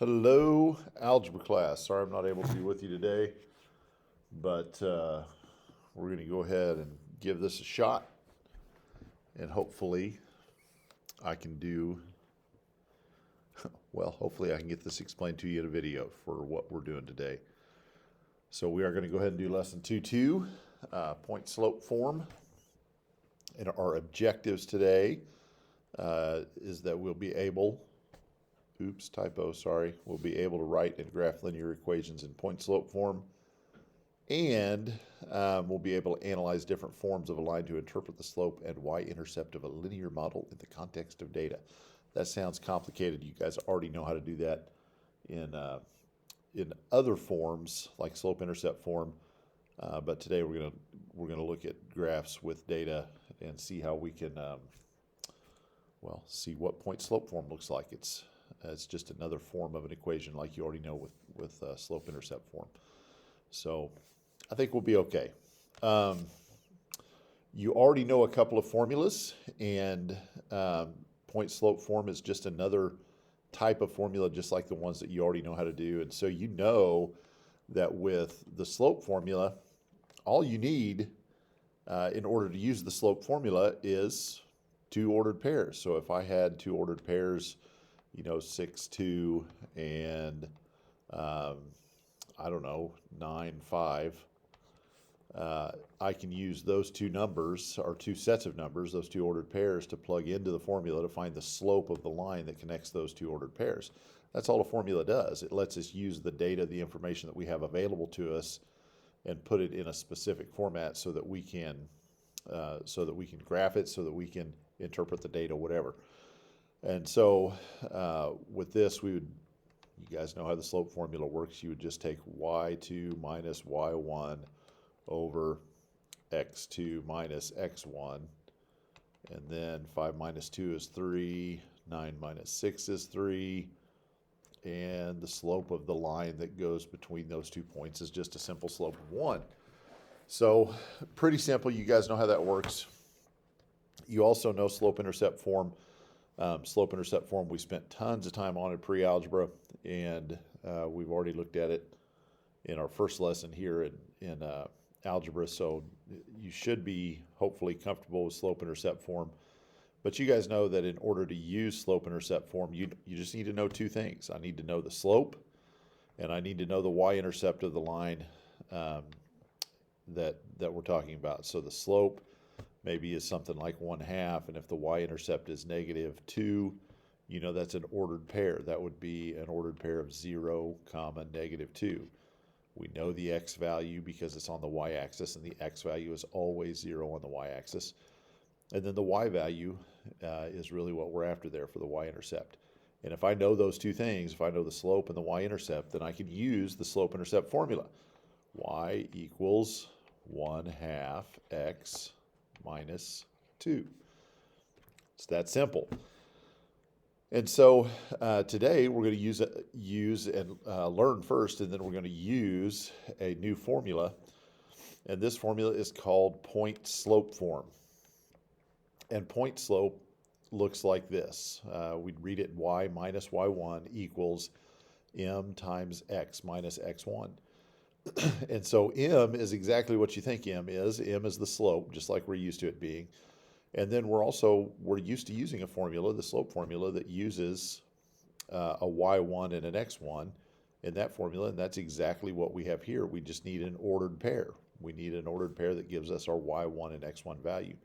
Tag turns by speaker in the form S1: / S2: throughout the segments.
S1: Hello, algebra class. Sorry I'm not able to be with you today, but we're going to go ahead and give this a shot, and hopefully I can do, hopefully I can get this explained to you in a video for what we're doing today. So we are going to go ahead and do lesson 2.2, point slope form. And our objectives today is that we'll be able we'll be able to write and graph linear equations in point slope form, and we'll be able to analyze different forms of a line to interpret the slope and y-intercept of a linear model in the context of data. That sounds complicated. You guys already know how to do that in other forms like slope-intercept form, but today we're gonna look at graphs with data and see how we can see what point slope form looks like. It's just another form of an equation like you already know with slope-intercept form. So I think we'll be okay. You already know a couple of formulas, and point slope form is just another type of formula just like the ones that you already know how to do. And so you know that with the slope formula, all you need in order to use the slope formula is two ordered pairs. So if I had two ordered pairs, 6, 2, and I don't know, 9, 5, I can use those two numbers, or two sets of numbers, those two ordered pairs, to plug into the formula to find the slope of the line that connects those two ordered pairs. That's all a formula does. It lets us use the data, the information that we have available to us, and put it in a specific format so that we can graph it, so that we can interpret the data, whatever. And so with this, you guys know how the slope formula works. You would just take y2 minus y1 over x2 minus x1, and then 5 minus 2 is 3, 9 minus 6 is 3, and the slope of the line that goes between those 2 points is just a simple slope of 1. So pretty simple. You guys know how that works. You also know slope-intercept form. Slope-intercept form we spent tons of time on in pre-algebra, and we've already looked at it in our first lesson here in algebra, so you should be hopefully comfortable with slope-intercept form. But you guys know that in order to use slope-intercept form, you just need to know two things. I need to know the slope, and I need to know the y-intercept of the line that we're talking about. So the slope maybe is something like 1/2, and if the y-intercept is -2, that's an ordered pair. That would be an ordered pair of 0, -2. We know the x value because it's on the y-axis, and the x value is always 0 on the y-axis. And then the y value is really what we're after there for the y-intercept. And if I know those two things, if I know the slope and the y-intercept, then I can use the slope-intercept formula. Y equals 1/2 x minus 2. It's that simple. And so today we're going to use and learn first, and then we're going to use a new formula. And this formula is called point slope form. And point slope looks like this. We'd read it y minus y1 equals m times x minus x1. And so m is exactly what you think m is. M is the slope, just like we're used to it being. And then we're used to using a formula, the slope formula, that uses a y1 and an x1 in that formula, and that's exactly what we have here. We just need an ordered pair. We need an ordered pair that gives us our y1 and x1 value.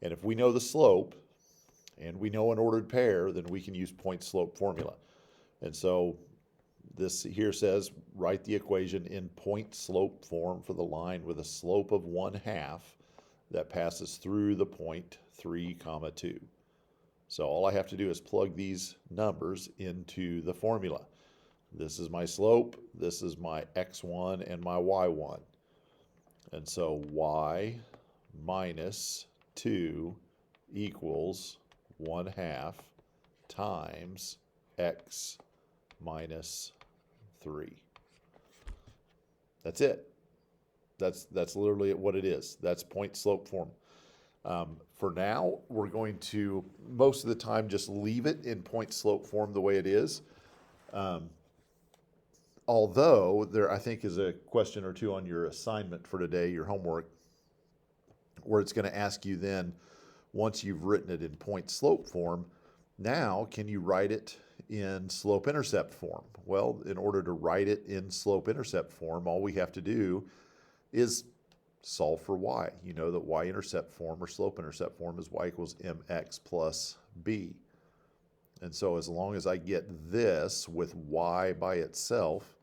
S1: And if we know the slope and we know an ordered pair, then we can use point slope formula. And so this here says, write the equation in point slope form for the line with a slope of 1/2 that passes through the point 3, 2. So all I have to do is plug these numbers into the formula. This is my slope, this is my x1 and my y1. And so y minus 2 equals 1/2 times x minus 3. That's it. That's literally what it is. That's point slope form. For now, we're going to, most of the time, just leave it in point slope form the way it is. although there, I think, is a question or two on your assignment for today, your homework, where it's going to ask you then, once you've written it in point slope form, now can you write it in slope intercept form? Well, in order to write it in slope intercept form, all we have to do is solve for y. You know that y-intercept form or slope intercept form is y equals mx plus b. And so as long as I get this with y by itself,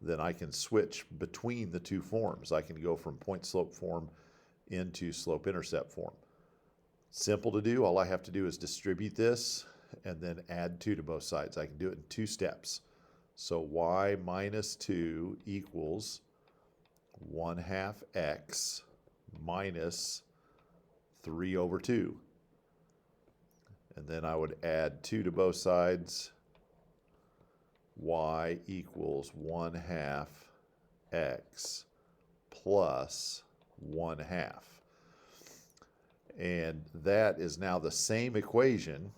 S1: then I can switch between the two forms. I can go from point slope form into slope intercept form. Simple to do. All I have to do is distribute this and then add 2 to both sides. I can do it in 2 steps. So y minus 2 equals 1/2 x minus 3 over 2. And then I would add 2 to both sides. Y equals 1/2 x plus 1/2. And that is now the same equation.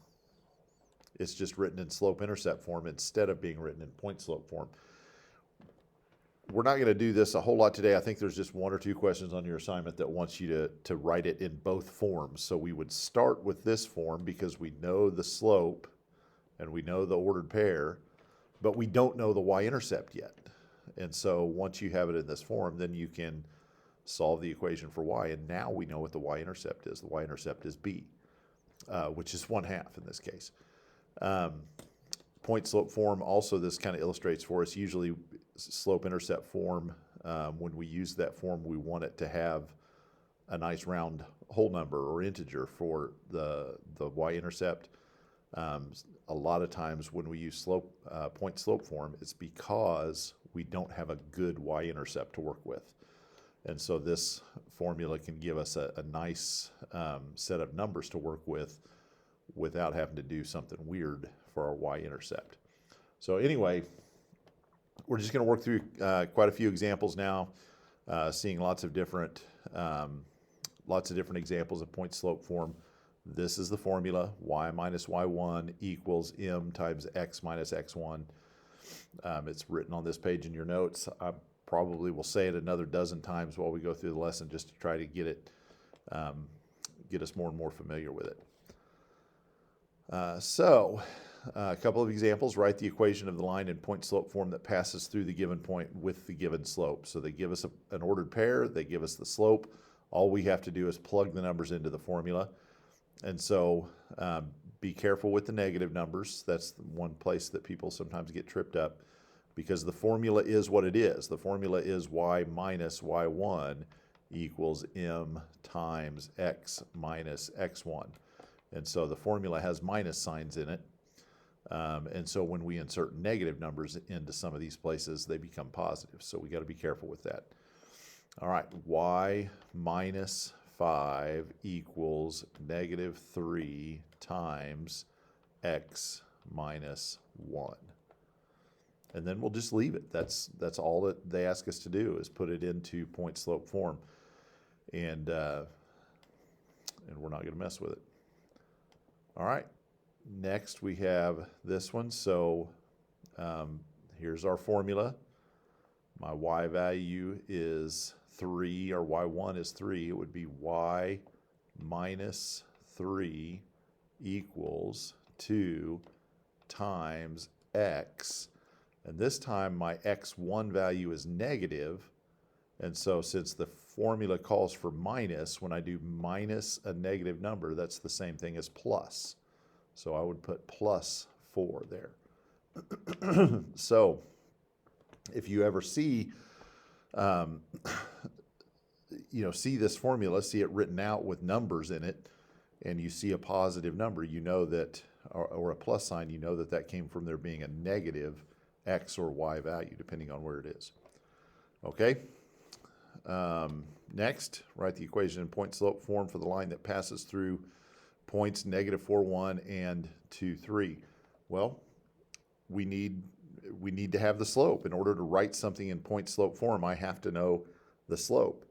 S1: It's just written in slope-intercept form instead of being written in point-slope form. We're not going to do this a whole lot today. I think there's just 1 or 2 questions on your assignment that wants you to write it in both forms. So we would start with this form because we know the slope and we know the ordered pair, but we don't know the y-intercept yet. And so once you have it in this form, then you can solve the equation for y, and now we know what the y-intercept is. The y-intercept is b, which is 1/2 in this case. Point slope form, also this kind of illustrates for us, usually slope intercept form, when we use that form, we want it to have a nice round whole number or integer for the y-intercept. A lot of times when we use point slope form, it's because we don't have a good y-intercept to work with. And so this formula can give us a nice set of numbers to work with without having to do something weird for our y-intercept. So anyway, we're just going to work through quite a few examples now, seeing lots of different examples of point slope form. This is the formula: y minus y1 equals m times x minus x1. It's written on this page in your notes. I probably will say it another dozen times while we go through the lesson just to try to get us more and more familiar with it. So a couple of examples. Write the equation of the line in point slope form that passes through the given point with the given slope. So they give us an ordered pair, they give us the slope. All we have to do is plug the numbers into the formula. And so be careful with the negative numbers. That's one place that people sometimes get tripped up, because the formula is what it is. The formula is y minus y1 equals m times x minus x1. And so the formula has minus signs in it. And so when we insert negative numbers into some of these places, they become positive. So we got to be careful with that. All right, y minus 5 equals negative 3 times x minus 1. And then we'll just leave it. That's all that they ask us to do, is put it into point slope form. And we're not going to mess with it. All right, next we have this one. So here's our formula. My y value is 3, or y1 is 3. It would be y minus 3 equals 2 times x. And this time my x1 value is negative. And so since the formula calls for minus, when I do minus a negative number, that's the same thing as plus. So I would put plus 4 there. So if you ever see, see this formula, see it written out with numbers in it, and you see a positive number, you know that, or a plus sign, you know that that came from there being a negative x or y value, depending on where it is. Okay. Next, write the equation in point slope form for the line that passes through points negative 4, 1 and 2, 3. Well, we need to have the slope. In order to write something in point slope form, I have to know the slope.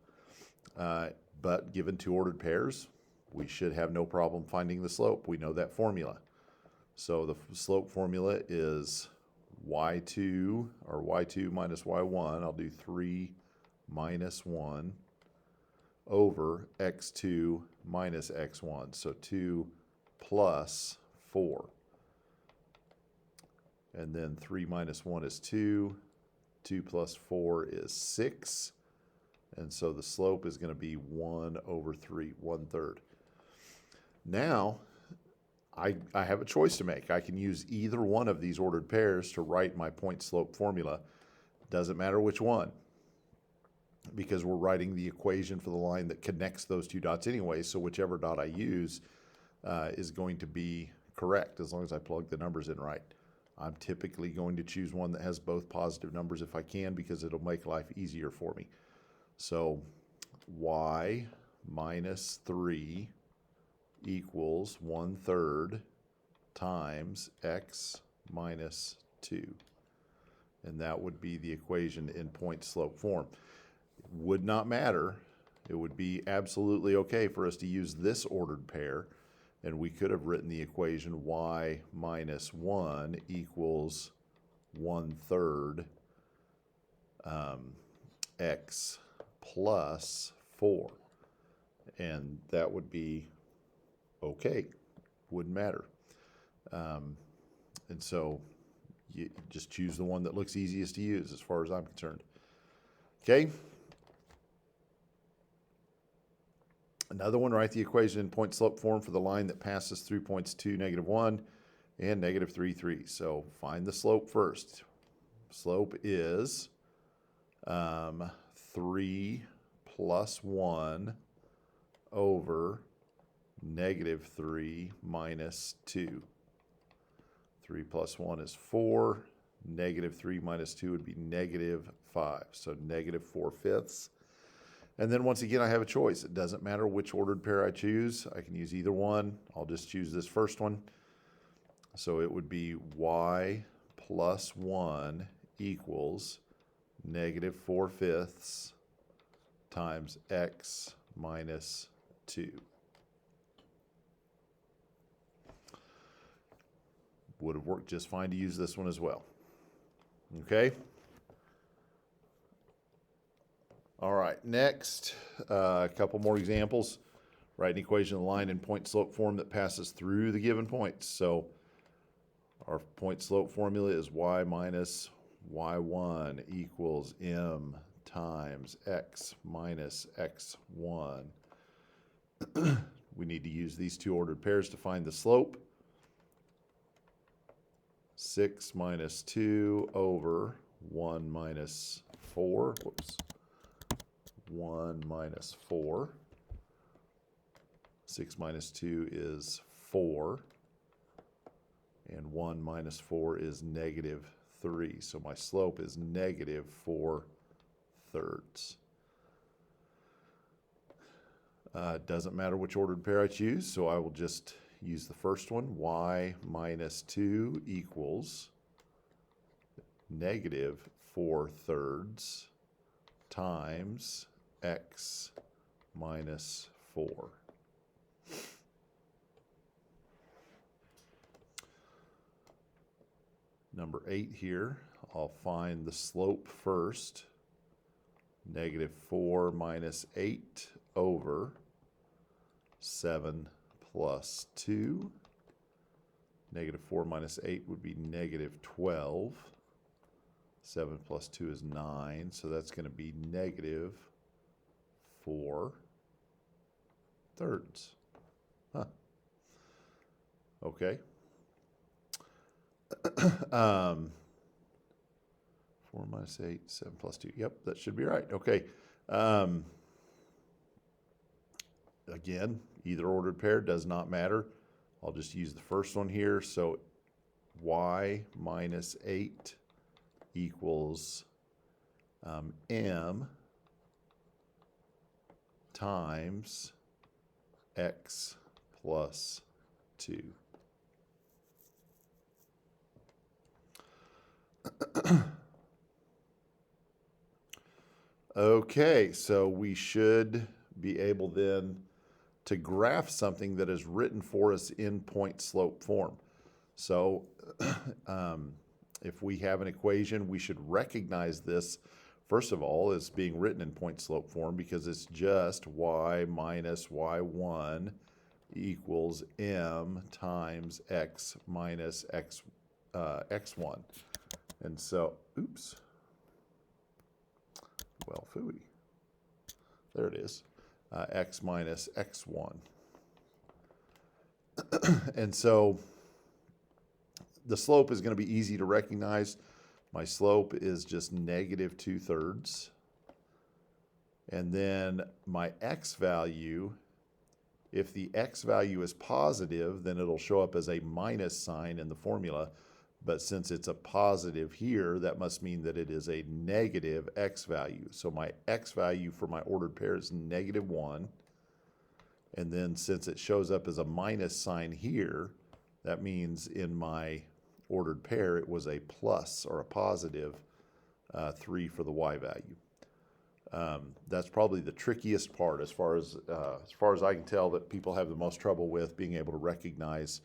S1: But given 2 ordered pairs, we should have no problem finding the slope. We know that formula. So the slope formula is y2, or y2 minus y1, I'll do 3 minus 1 over x2 minus x1. So 2 plus 4. And then 3 minus 1 is 2. 2 plus 4 is 6. And so the slope is going to be 1 over 3, 1/3. Now, I have a choice to make. I can use either one of these ordered pairs to write my point slope formula. Doesn't matter which one, because we're writing the equation for the line that connects those two dots anyway. So whichever dot I use is going to be correct as long as I plug the numbers in right. I'm typically going to choose one that has both positive numbers if I can, because it'll make life easier for me. So y minus 3 equals 1/3 times x minus 2. And that would be the equation in point slope form. It would not matter. It would be absolutely okay for us to use this ordered pair, and we could have written the equation y minus 1 equals 1/3 x plus 4. And that would be okay. Wouldn't matter. And so you just choose the one that looks easiest to use as far as I'm concerned. Okay. Another one, write the equation in point slope form for the line that passes through points 2, -1 and -3, 3. So find the slope first. Slope is 3 plus 1 over -3 minus 2. 3 plus 1 is 4. -3 minus 2 would be -5. So -4/5. And then once again, I have a choice. It doesn't matter which ordered pair I choose. I can use either one. I'll just choose this first one. So it would be y plus 1 equals -4/5 times x minus 2. Would have worked just fine to use this one as well. Okay? All right, next, a couple more examples. Write an equation of the line in point slope form that passes through the given points. So our point slope formula is y minus y1 equals m times x minus x1. We need to use these two ordered pairs to find the slope. 6 minus 2 over 1 minus 4. Whoops. 1 minus 4. 6 minus 2 is 4. And 1 minus 4 is -3. So my slope is -4/3. Doesn't matter which ordered pair I choose, so I will just use the first one. Y minus 2 equals -4/3 times x minus 4. Number 8 here, I'll find the slope first. -4 minus 8 over 7 plus 2. -4 minus 8 would be -12. 7 plus 2 is 9, so that's going to be -4/3. Huh. Okay. 4 minus 8, 7 plus 2. Yep, that should be right. Okay. Again, either ordered pair does not matter. I'll just use the first one here. So y minus 8 equals m times x plus 2. Okay, so we should be able then to graph something that is written for us in point slope form. So if we have an equation, we should recognize this, first of all, as being written in point slope form because it's just y minus y1 equals m times x minus x1. And so, oops, well, phooey. There it is, x minus x1. And so the slope is going to be easy to recognize. My slope is just negative 2/3. And then my x value, if the x value is positive, then it'll show up as a minus sign in the formula. But since it's a positive here, that must mean that it is a negative x value. So my x value for my ordered pair is -1. And then since it shows up as a minus sign here, that means in my ordered pair it was a plus or a positive 3 for the y value. That's probably the trickiest part as far as I can tell, that people have the most trouble with being able to recognize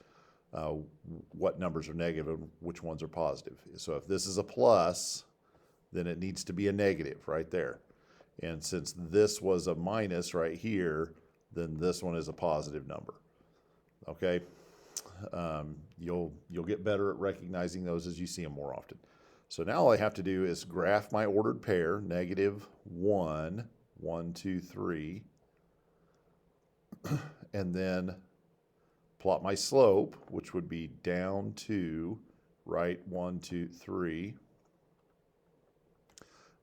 S1: what numbers are negative and which ones are positive. So if this is a plus, then it needs to be a negative right there. And since this was a minus right here, then this one is a positive number. Okay, you'll get better at recognizing those as you see them more often. So now all I have to do is graph my ordered pair, -1, 1, 2, 3, and then plot my slope, which would be down 2, right 1, 2, 3.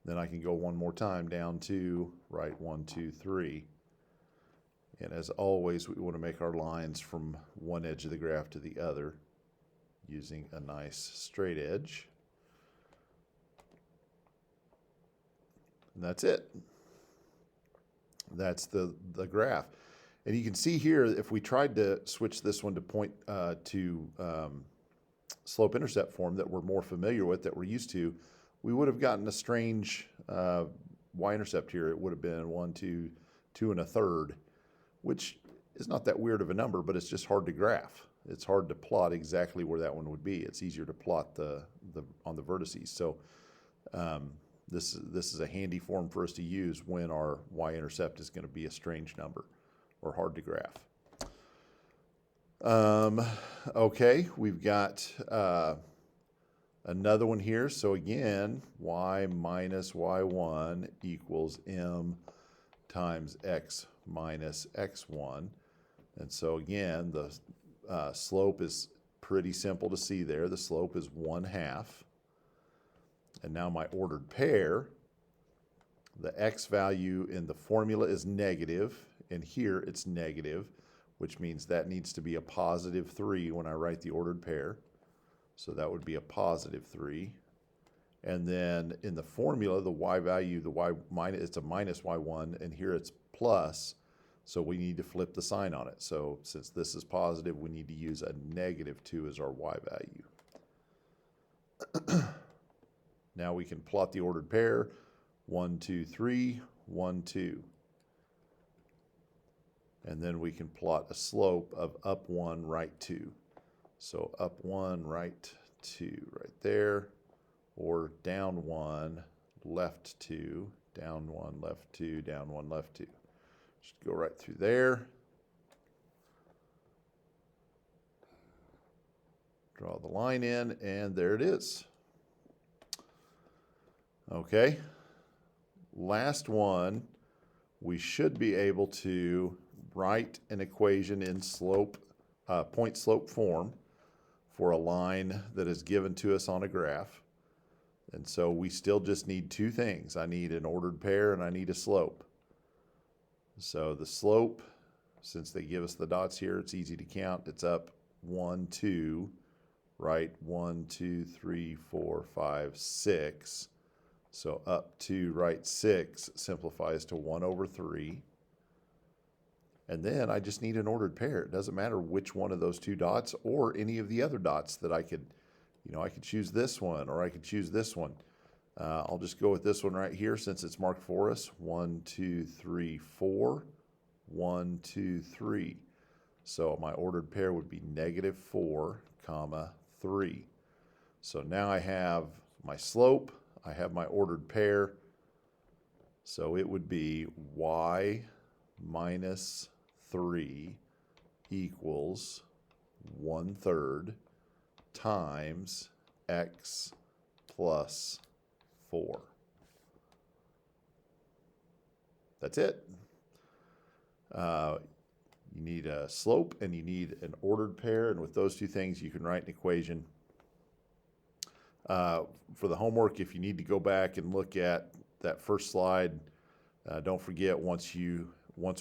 S1: Then I can go one more time, down 2, right 1, 2, 3. And as always, we want to make our lines from one edge of the graph to the other using a nice straight edge. And that's it. That's the graph. And you can see here, if we tried to switch this one to slope-intercept form that we're more familiar with, that we're used to, we would have gotten a strange y-intercept here. It would have been 1, 2, 2 1/3, which is not that weird of a number, but it's just hard to graph. It's hard to plot exactly where that one would be. It's easier to plot on the vertices. So this is a handy form for us to use when our y-intercept is going to be a strange number or hard to graph. Okay, we've got another one here. So again, y minus y1 equals m times x minus x1. And so again, the slope is pretty simple to see there. The slope is 1/2. And now my ordered pair, the x value in the formula is negative, and here it's negative, which means that needs to be a +3 when I write the ordered pair. So that would be a +3. And then in the formula, the y value, it's a minus y1, and here it's plus. So we need to flip the sign on it. So since this is positive, we need to use a -2 as our y value. Now we can plot the ordered pair, 1, 2, 3, 1, 2. And then we can plot a slope of up 1, right 2. So up 1, right 2, right there. Or down 1, left 2, down 1, left 2, down 1, left 2. Just go right through there. Draw the line in, and there it is. Okay. Last one, we should be able to write an equation in point slope form for a line that is given to us on a graph. And so we still just need two things. I need an ordered pair and I need a slope. So the slope, since they give us the dots here, it's easy to count. It's up 1, 2, right 1, 2, 3, 4, 5, 6. So up 2, right 6 simplifies to 1/3. And then I just need an ordered pair. It doesn't matter which one of those two dots or any of the other dots that I could choose this one or I could choose this one. I'll just go with this one right here since it's marked for us. 1, 2, 3, 4, 1, 2, 3. So my ordered pair would be -4, 3. So now I have my slope, I have my ordered pair. So it would be y minus 3 equals 1/3 times x plus 4. That's it. You need a slope and you need an ordered pair, and with those two things you can write an equation. For the homework, if you need to go back and look at that first slide, don't forget once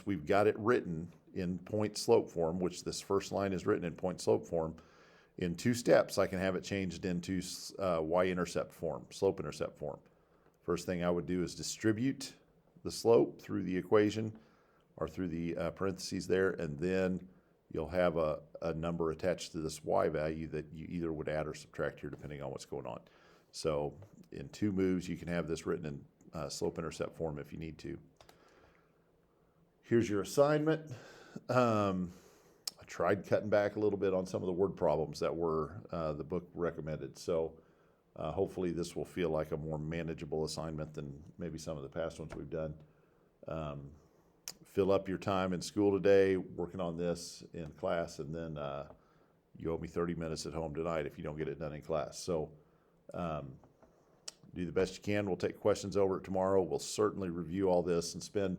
S1: we've got it written in point slope form, which this first line is written in point slope form, in 2 steps I can have it changed into y-intercept form, slope-intercept form. First thing I would do is distribute the slope through the equation or through the parentheses there, and then you'll have a number attached to this y value that you either would add or subtract here depending on what's going on. So in 2 moves you can have this written in slope-intercept form if you need to. Here's your assignment. I tried cutting back a little bit on some of the word problems that were the book recommended. So hopefully this will feel like a more manageable assignment than maybe some of the past ones we've done. Fill up your time in school today working on this in class, and then you owe me 30 minutes at home tonight if you don't get it done in class. So do the best you can. We'll take questions over tomorrow. We'll certainly review all this and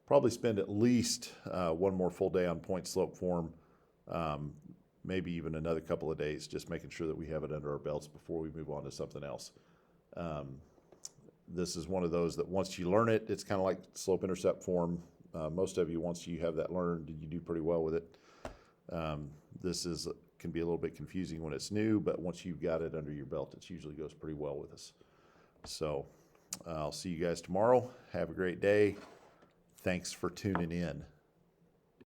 S1: probably spend at least 1 more full day on point slope form, maybe even another couple of days, just making sure that we have it under our belts before we move on to something else. This is one of those that once you learn it, it's kind of like slope-intercept form. Most of you, once you have that learned, you do pretty well with it. This can be a little bit confusing when it's new, but once you've got it under your belt, it usually goes pretty well with us. So I'll see you guys tomorrow. Have a great day. Thanks for tuning in.